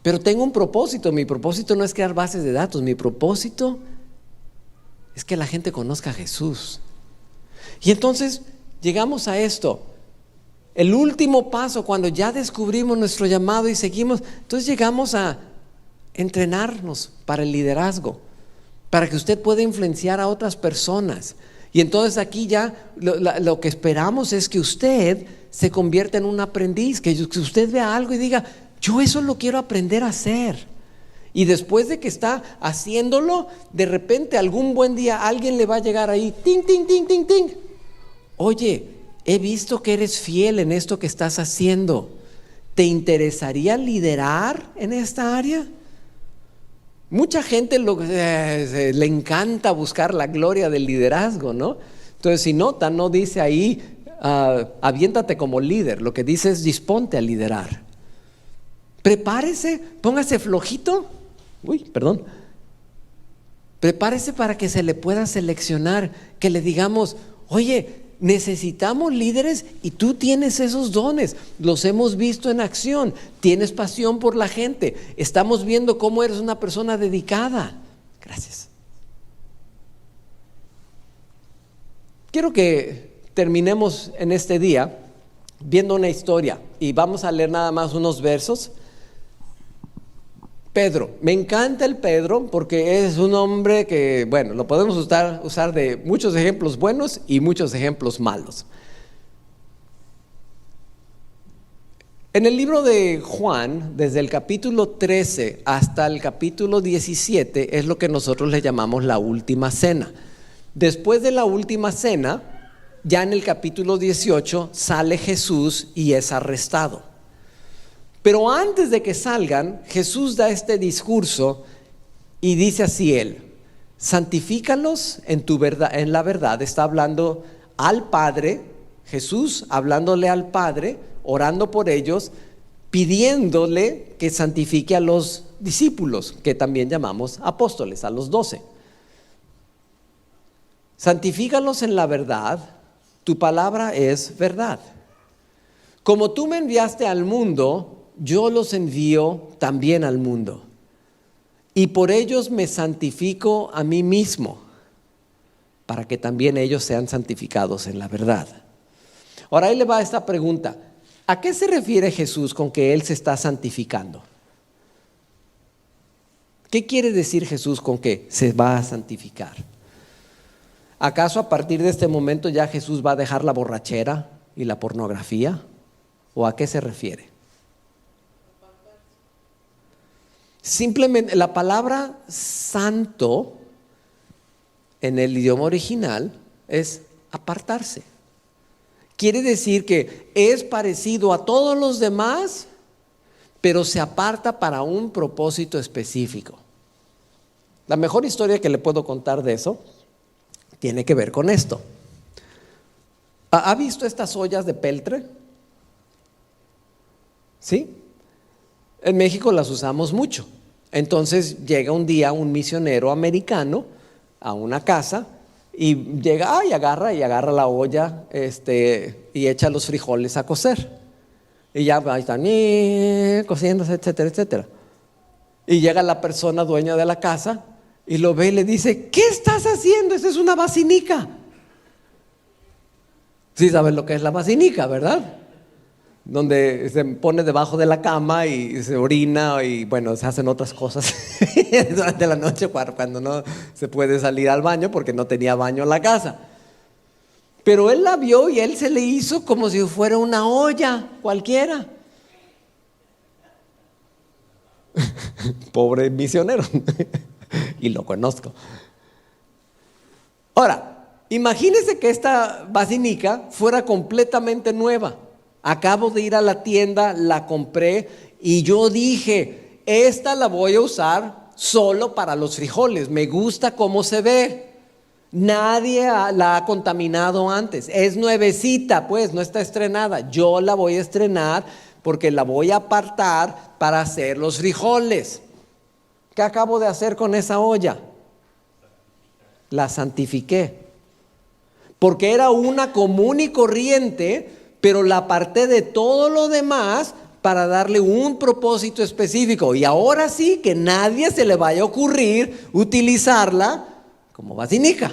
pero tengo un propósito. Mi propósito no es crear bases de datos. Mi propósito es que la gente conozca a Jesús. Y entonces llegamos a esto. El último paso, cuando ya descubrimos nuestro llamado y seguimos, entonces llegamos a entrenarnos para el liderazgo, para que usted pueda influenciar a otras personas. Y entonces aquí ya lo que esperamos es que usted se convierta en un aprendiz, que usted vea algo y diga, yo eso lo quiero aprender a hacer. Y después de que está haciéndolo, de repente algún buen día alguien le va a llegar ahí, ting, ting, ting, ting, ting. Oye, he visto que eres fiel en esto que estás haciendo. ¿Te interesaría liderar en esta área? Mucha gente le encanta buscar la gloria del liderazgo, ¿no? Entonces, si nota, no dice ahí, aviéntate como líder. Lo que dice es, disponte a liderar. Prepárese, póngase flojito. Prepárese para que se le pueda seleccionar, que le digamos, oye, necesitamos líderes y tú tienes esos dones, los hemos visto en acción, tienes pasión por la gente, estamos viendo cómo eres una persona dedicada. Gracias. Quiero que terminemos en este día viendo una historia y vamos a leer nada más unos versos. Pedro, me encanta el Pedro porque es un hombre que, bueno, lo podemos usar de muchos ejemplos buenos y muchos ejemplos malos. En el libro de Juan, desde el capítulo 13 hasta el capítulo 17, es lo que nosotros le llamamos la última cena. Después de la última cena, ya en el capítulo 18, sale Jesús y es arrestado. Pero antes de que salgan, Jesús da este discurso y dice así él: santifícalos en tu verdad, en la verdad. Está hablando al Padre, Jesús hablándole al Padre, orando por ellos, pidiéndole que santifique a los discípulos, que también llamamos apóstoles, a los 12. Santifícalos en la verdad, tu palabra es verdad. Como tú me enviaste al mundo, yo los envío también al mundo, y por ellos me santifico a mí mismo, para que también ellos sean santificados en la verdad. Ahora ahí le va esta pregunta: ¿a qué se refiere Jesús con que Él se está santificando? ¿Qué quiere decir Jesús con que se va a santificar? ¿Acaso a partir de este momento ya Jesús va a dejar la borrachera y la pornografía? ¿O a qué se refiere? Simplemente la palabra santo en el idioma original es apartarse. Quiere decir que es parecido a todos los demás, pero se aparta para un propósito específico. La mejor historia que le puedo contar de eso tiene que ver con esto. ¿Ha visto estas ollas de peltre? ¿Sí? En México las usamos mucho. Entonces llega un día un misionero americano a una casa y llega y agarra la olla y echa los frijoles a cocer. Y ya ahí están cociéndose, etcétera, etcétera. Y llega la persona dueña de la casa y lo ve y le dice: ¿qué estás haciendo? Esa es una basinica. Sí saben lo que es la basinica, ¿verdad? Donde se pone debajo de la cama y se orina y bueno, se hacen otras cosas durante la noche cuando no se puede salir al baño porque no tenía baño en la casa. Pero él la vio y él se le hizo como si fuera una olla cualquiera. Pobre misionero. Y lo conozco. Ahora, imagínese que esta basinica fuera completamente nueva. Acabo de ir a la tienda, la compré y yo dije: esta la voy a usar solo para los frijoles. Me gusta cómo se ve. Nadie la ha contaminado antes. Es nuevecita, pues, no está estrenada. Yo la voy a estrenar porque la voy a apartar para hacer los frijoles. ¿Qué acabo de hacer con esa olla? La santifiqué. Porque era una común y corriente, pero la aparté de todo lo demás para darle un propósito específico. Y ahora sí que nadie se le vaya a ocurrir utilizarla como basinica.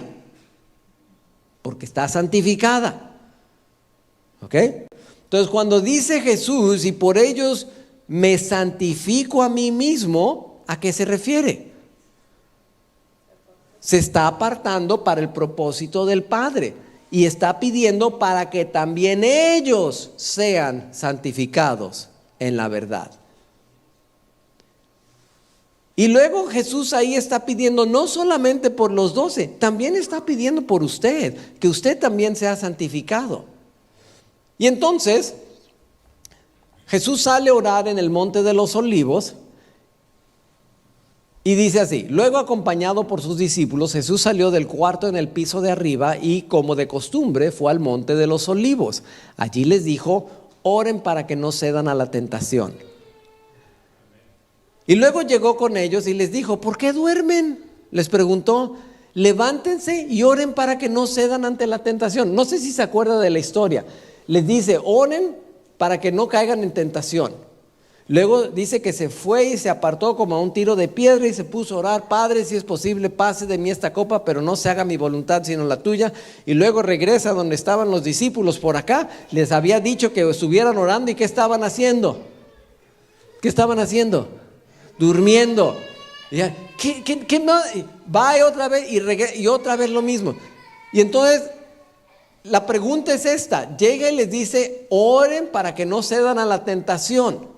porque está santificada. ¿Ok? Entonces, cuando dice Jesús, y por ellos me santifico a mí mismo, ¿a qué se refiere? Se está apartando para el propósito del Padre y está pidiendo para que también ellos sean santificados en la verdad. Y luego Jesús ahí está pidiendo no solamente por los 12, también está pidiendo por usted, que usted también sea santificado. Y entonces Jesús sale a orar en el Monte de los Olivos y dice así: luego, acompañado por sus discípulos, Jesús salió del cuarto en el piso de arriba y, como de costumbre, fue al Monte de los Olivos. Allí les dijo: oren para que no cedan a la tentación. Y luego llegó con ellos y les dijo: ¿por qué duermen? Les preguntó: levántense y oren para que no cedan ante la tentación. No sé si se acuerda de la historia. Les dice: oren para que no caigan en tentación. Luego dice que se fue y se apartó como a un tiro de piedra y se puso a orar: Padre, si es posible, pase de mí esta copa, pero no se haga mi voluntad sino la tuya. Y luego regresa donde estaban los discípulos por acá. Les había dicho que estuvieran orando. ¿Y qué estaban haciendo? ¿Qué estaban haciendo? Durmiendo. ¿Qué más? Va otra vez y otra vez lo mismo. Y entonces la pregunta es esta: llega y les dice: oren para que no cedan a la tentación.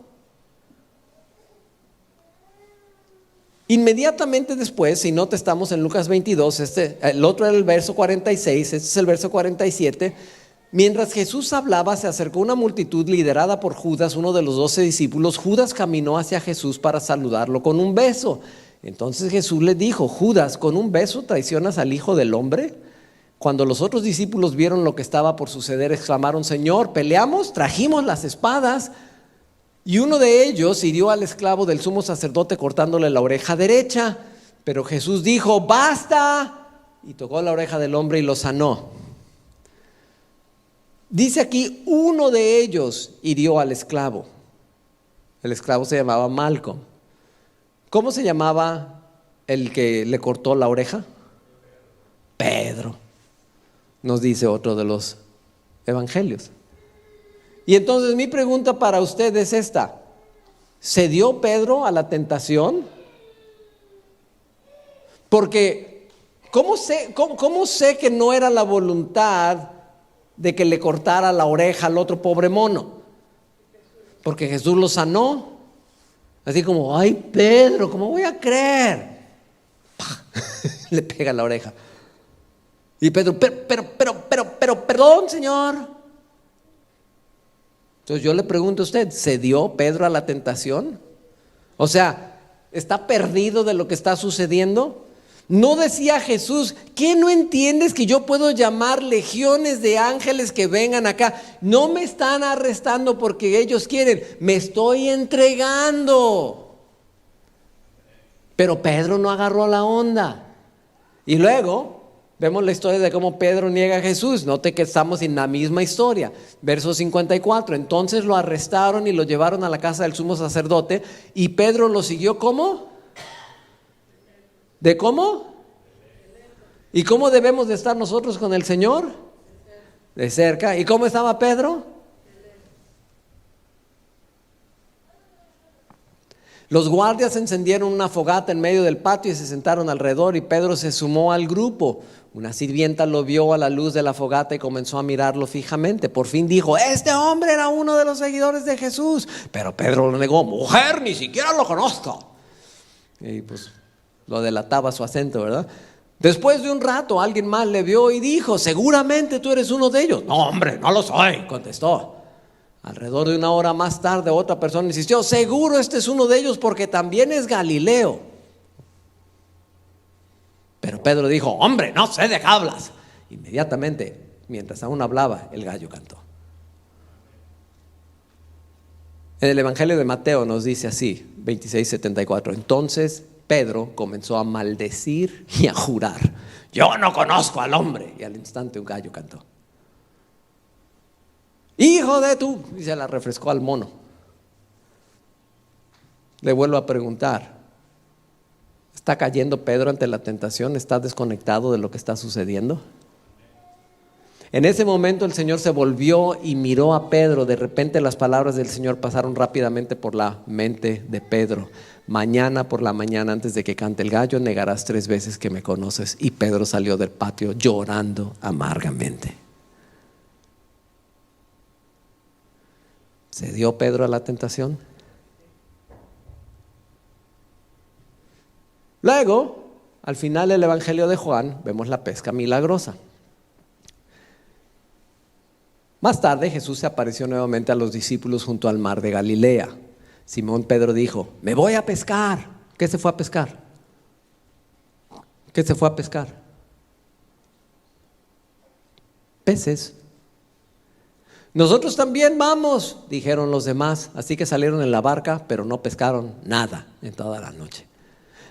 Inmediatamente después, si no te estamos en Lucas 22, el otro era el verso 46, este es el verso 47. Mientras Jesús hablaba, se acercó una multitud liderada por Judas, uno de los 12 discípulos. Judas caminó hacia Jesús para saludarlo con un beso. Entonces Jesús le dijo: Judas, ¿con un beso traicionas al Hijo del Hombre? Cuando los otros discípulos vieron lo que estaba por suceder, exclamaron: Señor, ¿peleamos? Trajimos las espadas. Y uno de ellos hirió al esclavo del sumo sacerdote cortándole la oreja derecha. Pero Jesús dijo: ¡basta! Y tocó la oreja del hombre y lo sanó. Dice aquí: uno de ellos hirió al esclavo. El esclavo se llamaba Malcolm. ¿Cómo se llamaba el que le cortó la oreja? Pedro, nos dice otro de los evangelios. Y entonces mi pregunta para usted es esta: ¿cedió Pedro a la tentación? Porque ¿cómo sé que no era la voluntad de que le cortara la oreja al otro pobre mono? Porque Jesús lo sanó. Así como: ay, Pedro, ¿cómo voy a creer? Le pega la oreja. Y Pedro: pero, perdón, Señor. Entonces yo le pregunto a usted: ¿cedió Pedro a la tentación? O sea, ¿está perdido de lo que está sucediendo? ¿No decía Jesús: ¿qué no entiendes que yo puedo llamar legiones de ángeles que vengan acá? No me están arrestando porque ellos quieren, me estoy entregando. Pero Pedro no agarró la onda. Y luego vemos la historia de cómo Pedro niega a Jesús. Note que estamos en la misma historia. Verso 54. Entonces lo arrestaron y lo llevaron a la casa del sumo sacerdote. Y Pedro lo siguió, ¿cómo? ¿De cómo? ¿Y cómo debemos de estar nosotros con el Señor? De cerca. ¿Y cómo estaba Pedro? Los guardias encendieron una fogata en medio del patio y se sentaron alrededor, y Pedro se sumó al grupo. Una sirvienta lo vio a la luz de la fogata y comenzó a mirarlo fijamente. Por fin dijo: este hombre era uno de los seguidores de Jesús. Pero Pedro lo negó: mujer, ni siquiera lo conozco. Y pues lo delataba su acento, ¿verdad? Después de un rato alguien más le vio y dijo: seguramente tú eres uno de ellos. No, hombre, no lo soy, contestó. Alrededor de una hora más tarde otra persona insistió: seguro este es uno de ellos porque también es Galileo. Pero Pedro dijo: hombre, no sé de qué hablas. Inmediatamente, mientras aún hablaba, el gallo cantó. En el Evangelio de Mateo nos dice así, 26:74. Entonces Pedro comenzó a maldecir y a jurar: yo no conozco al hombre. Y al instante un gallo cantó. Hijo de tu... Y se la refrescó al mono. Le vuelvo a preguntar: ¿está cayendo Pedro ante la tentación? ¿Está desconectado de lo que está sucediendo? En ese momento el Señor se volvió y miró a Pedro. De repente las palabras del Señor pasaron rápidamente por la mente de Pedro. Mañana por la mañana, antes de que cante el gallo, negarás 3 veces que me conoces. Y Pedro salió del patio llorando amargamente. ¿Se dio Pedro a la tentación? Luego, al final del Evangelio de Juan, vemos la pesca milagrosa. Más tarde Jesús se apareció nuevamente a los discípulos junto al mar de Galilea. Simón Pedro dijo: me voy a pescar. ¿Qué se fue a pescar? ¿Qué se fue a pescar? Peces. Nosotros también vamos, dijeron los demás. Así que salieron en la barca, pero no pescaron nada en toda la noche.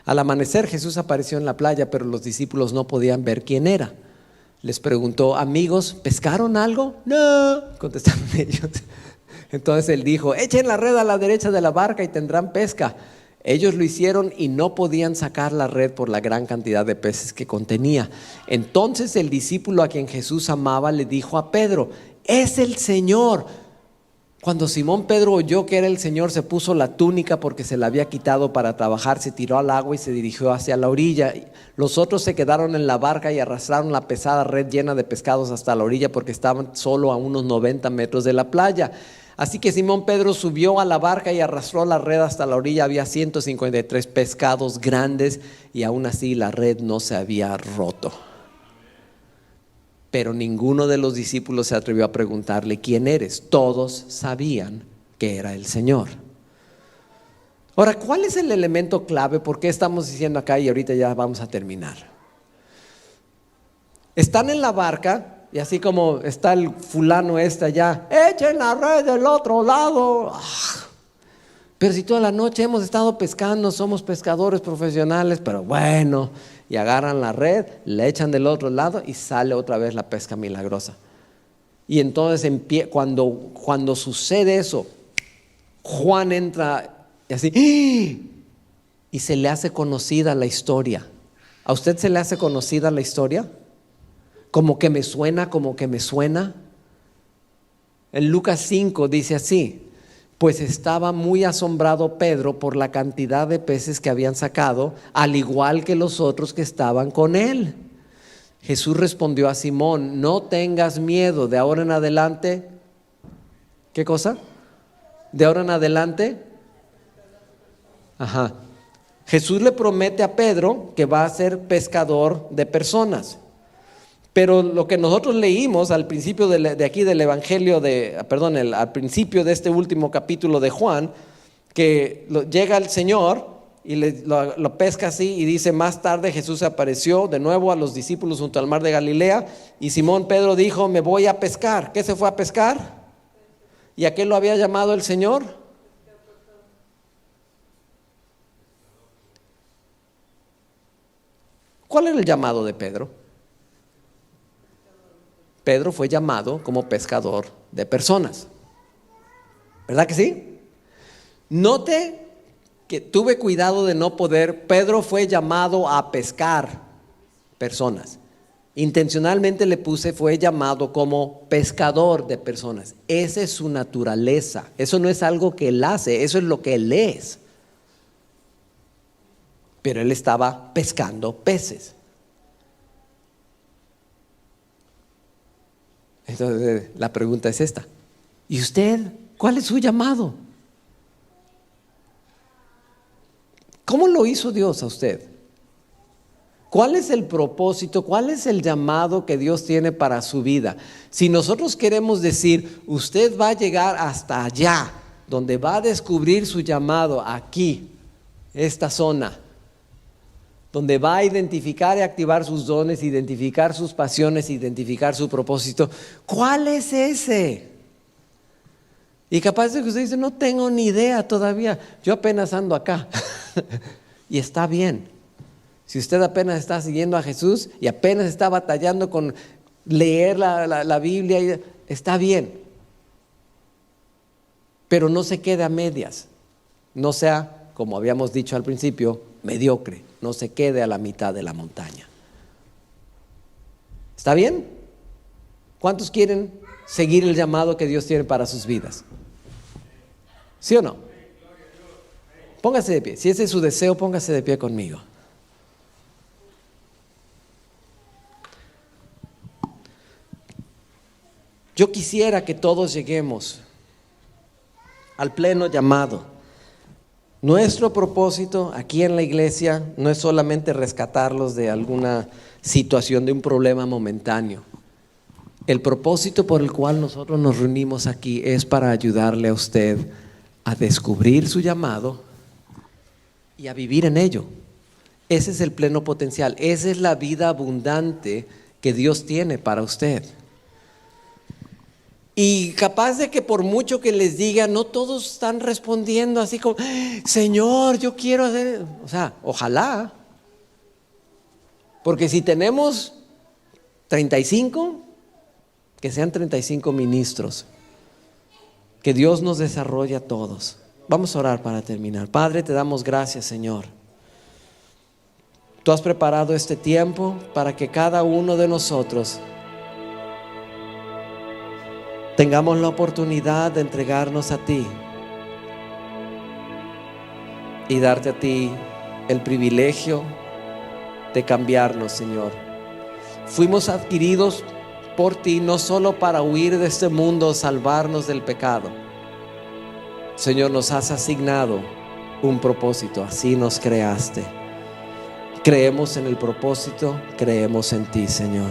Al amanecer Jesús apareció en la playa, pero los discípulos no podían ver quién era. Les preguntó: amigos, ¿pescaron algo? No, contestaron ellos. Entonces él dijo: echen la red a la derecha de la barca y tendrán pesca. Ellos lo hicieron y no podían sacar la red por la gran cantidad de peces que contenía. Entonces el discípulo a quien Jesús amaba le dijo a Pedro: es el Señor. Cuando Simón Pedro oyó que era el Señor, se puso la túnica porque se la había quitado para trabajar, se tiró al agua y se dirigió hacia la orilla. Los otros se quedaron en la barca y arrastraron la pesada red llena de pescados hasta la orilla porque estaban solo a unos 90 metros de la playa. Así que Simón Pedro subió a la barca y arrastró la red hasta la orilla. Había 153 pescados grandes y aún así la red no se había roto. Pero ninguno de los discípulos se atrevió a preguntarle: ¿quién eres? Todos sabían que era el Señor. Ahora, ¿cuál es el elemento clave? ¿Por qué estamos diciendo acá? Y ahorita ya vamos a terminar. Están en la barca y así como está el fulano allá: echen la red del otro lado. Pero si toda la noche hemos estado pescando, somos pescadores profesionales, pero bueno. Y agarran la red, la echan del otro lado y sale otra vez la pesca milagrosa. Y entonces cuando sucede eso, Juan entra y así, y se le hace conocida la historia. ¿A usted se le hace conocida la historia? Como que me suena. En Lucas 5 dice así: pues estaba muy asombrado Pedro por la cantidad de peces que habían sacado, al igual que los otros que estaban con él. Jesús respondió a Simón: no tengas miedo, de ahora en adelante. ¿Qué cosa? De ahora en adelante. Jesús le promete a Pedro que va a ser pescador de personas. Pero lo que nosotros leímos al principio de aquí del Evangelio al principio de este último capítulo de Juan, que llega el Señor y lo pesca así y dice: más tarde Jesús se apareció de nuevo a los discípulos junto al mar de Galilea y Simón Pedro dijo: me voy a pescar. ¿Qué se fue a pescar? ¿Y a qué lo había llamado el Señor? ¿Cuál era el llamado de Pedro? Pedro fue llamado como pescador de personas. ¿Verdad que sí? Note que tuve cuidado de no poder. Pedro fue llamado a pescar personas. Intencionalmente le puse: fue llamado como pescador de personas. Esa es su naturaleza. Eso no es algo que él hace, eso es lo que él es. Pero él estaba pescando peces. Entonces la pregunta es esta: ¿y usted? ¿Cuál es su llamado? ¿Cómo lo hizo Dios a usted? ¿Cuál es el propósito? ¿Cuál es el llamado que Dios tiene para su vida? Si nosotros queremos decir: usted va a llegar hasta allá, donde va a descubrir su llamado, aquí, esta zona, donde va a identificar y activar sus dones, identificar sus pasiones, identificar su propósito. ¿Cuál es ese? Y capaz de que usted dice: no tengo ni idea todavía, yo apenas ando acá. Y está bien. Si usted apenas está siguiendo a Jesús y apenas está batallando con leer la Biblia, está bien. Pero no se quede a medias. No sea, como habíamos dicho al principio, mediocre. No se quede a la mitad de la montaña. ¿Está bien? ¿Cuántos quieren seguir el llamado que Dios tiene para sus vidas? ¿Sí o no? Póngase de pie. Si ese es su deseo, póngase de pie conmigo. Yo quisiera que todos lleguemos al pleno llamado. Nuestro propósito aquí en la iglesia no es solamente rescatarlos de alguna situación, de un problema momentáneo. El propósito por el cual nosotros nos reunimos aquí es para ayudarle a usted a descubrir su llamado y a vivir en ello. Ese es el pleno potencial, esa es la vida abundante que Dios tiene para usted. Y capaz de que por mucho que les diga, no todos están respondiendo así como, Señor, yo quiero hacer, o sea, ojalá. Porque si tenemos 35, que sean 35 ministros, que Dios nos desarrolle a todos. Vamos a orar para terminar. Padre, te damos gracias, Señor. Tú has preparado este tiempo para que cada uno de nosotros tengamos la oportunidad de entregarnos a ti y darte a ti el privilegio de cambiarnos, Señor. Fuimos adquiridos por ti no solo para huir de este mundo, salvarnos del pecado. Señor, nos has asignado un propósito, así nos creaste. Creemos en el propósito, creemos en ti, Señor.